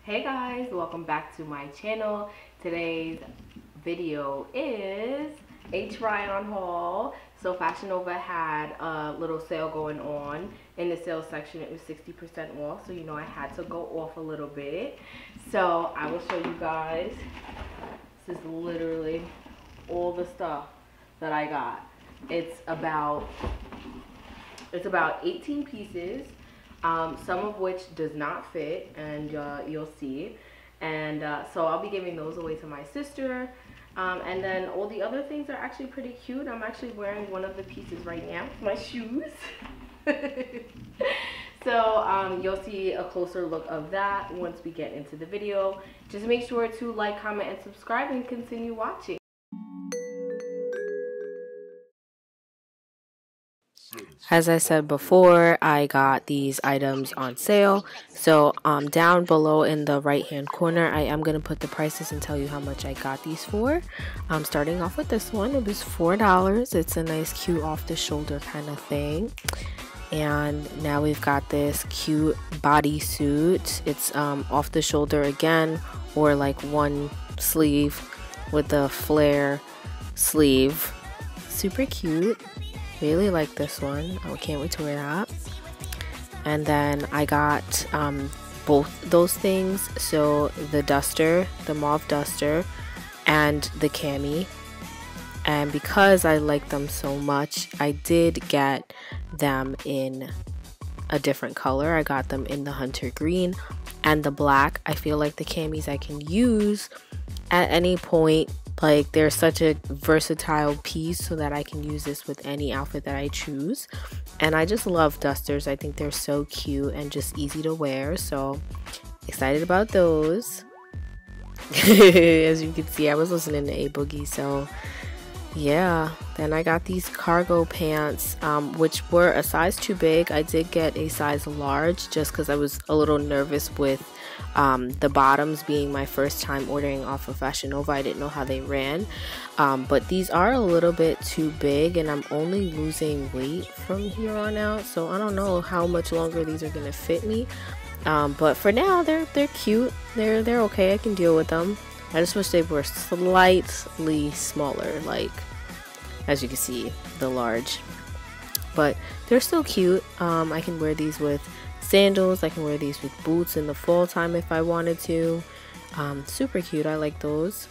Hey guys, welcome back to my channel. Today's video is a try on haul. So Fashion Nova had a little sale going on. In the sales section it was 60% off, so you know I had to go off a little bit. So I will show you guys. This is literally all the stuff that I got. It's about 18 pieces. Some of which does not fit, and you'll see. And so I'll be giving those away to my sister. And then all the other things are actually pretty cute. I'm actually wearing one of the pieces right now, my shoes. So you'll see a closer look of that once we get into the video. Just make sure to like, comment, and subscribe, and continue watching. As I said before, I got these items on sale. So down below in the right hand corner, I am going to put the prices and tell you how much I got these for. Starting off with this one, it was $4. It's a nice cute off the shoulder kind of thing. And now we've got this cute bodysuit. It's off the shoulder again, or like one sleeve with a flare sleeve. Super cute. Really like this one. I can't wait to wear that. And then I got both those things, so the duster, the mauve duster, and the cami. And because I like them so much, I did get them in a different color. I got them in the hunter green and the black. I feel like the camis I can use at any point. Like, they're such a versatile piece, so that I can use this with any outfit that I choose. And I just love dusters. I think they're so cute and just easy to wear. So excited about those. As you can see, I was listening to A Boogie, so yeah. Then I got these cargo pants, which were a size too big. I did get a size large just because I was a little nervous with the bottoms being my first time ordering off of Fashion Nova. I didn't know how they ran, but these are a little bit too big, and I'm only losing weight from here on out, so I don't know how much longer these are gonna fit me. But for now, they're cute. They're okay. I can deal with them. I just wish they were slightly smaller, like as you can see, the large. But they're still cute. I can wear these with sandals. I can wear these with boots in the fall time if I wanted to. Super cute. I like those.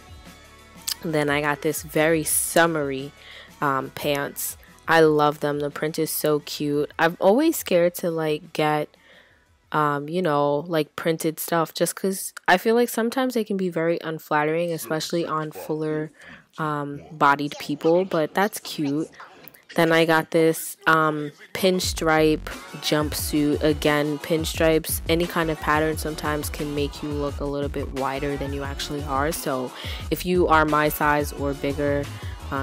And then I got this very summery pants. I love them. The print is so cute. I'm always scared to like get you know, like printed stuff, just because I feel like sometimes they can be very unflattering, especially on fuller bodied people, but that's cute. Then I got this pinstripe jumpsuit. Again, pinstripes, any kind of pattern sometimes can make you look a little bit wider than you actually are. So if you are my size or bigger,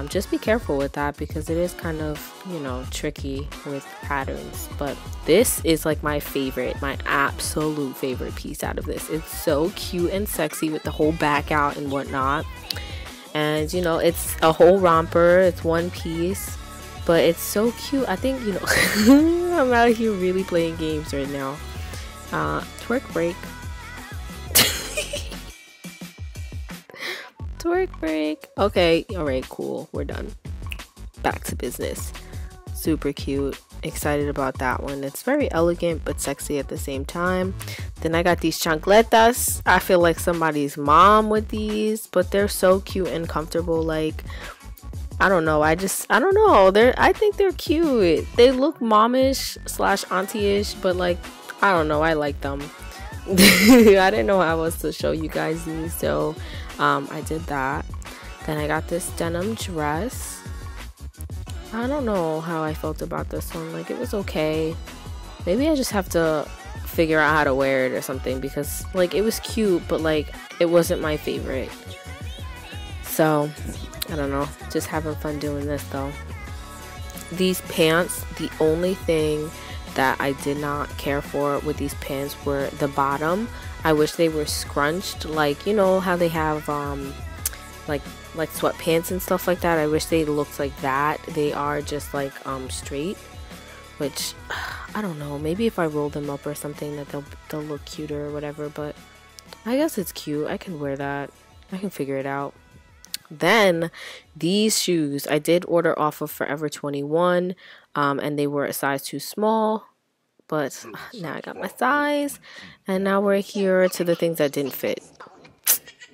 just be careful with that, because it is kind of, you know, tricky with patterns. But this is like my favorite, my absolute favorite piece out of this. It's so cute and sexy with the whole back out and whatnot. And you know, it's a whole romper. It's one piece, but it's so cute. I think, you know, I'm out here really playing games right now. Twerk break. Twerk break. Okay, alright, cool. We're done. Back to business. Super cute. Excited about that one. It's very elegant but sexy at the same time. Then I got these chancletas. I feel like somebody's mom with these, but they're so cute and comfortable. Like, I don't know. I don't know. I think they're cute. They look momish / auntie-ish, but like, I don't know. I like them. I didn't know how else to show you guys these, so I did that. Then I got this denim dress. I don't know how I felt about this one. Like, it was okay. Maybe I just have to figure out how to wear it or something, because like, it was cute, but like, it wasn't my favorite. So I don't know, just having fun doing this though. These pants, the only thing that I did not care for with these pants were the bottom. I wish they were scrunched, like, you know how they have like sweatpants and stuff like that. I wish they looked like that. They are just like straight, which I don't know, maybe if I roll them up or something that they'll look cuter or whatever. But I guess it's cute. I can wear that. I can figure it out. Then these shoes I did order off of Forever 21, and they were a size too small, but now I got my size, and now we're here to the things that didn't fit.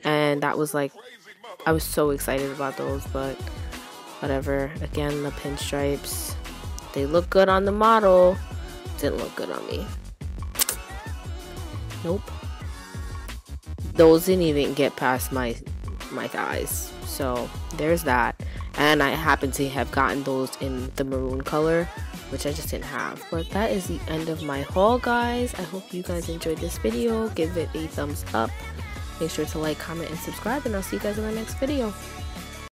And that was like, I was so excited about those, but whatever. Again, the pinstripes, they look good on the model, didn't look good on me. Nope. Those didn't even get past my thighs. So there's that. And I happen to have gotten those in the maroon color, which I just didn't have. But that is the end of my haul, guys. I hope you guys enjoyed this video. Give it a thumbs up. Make sure to like, comment, and subscribe, and I'll see you guys in my next video.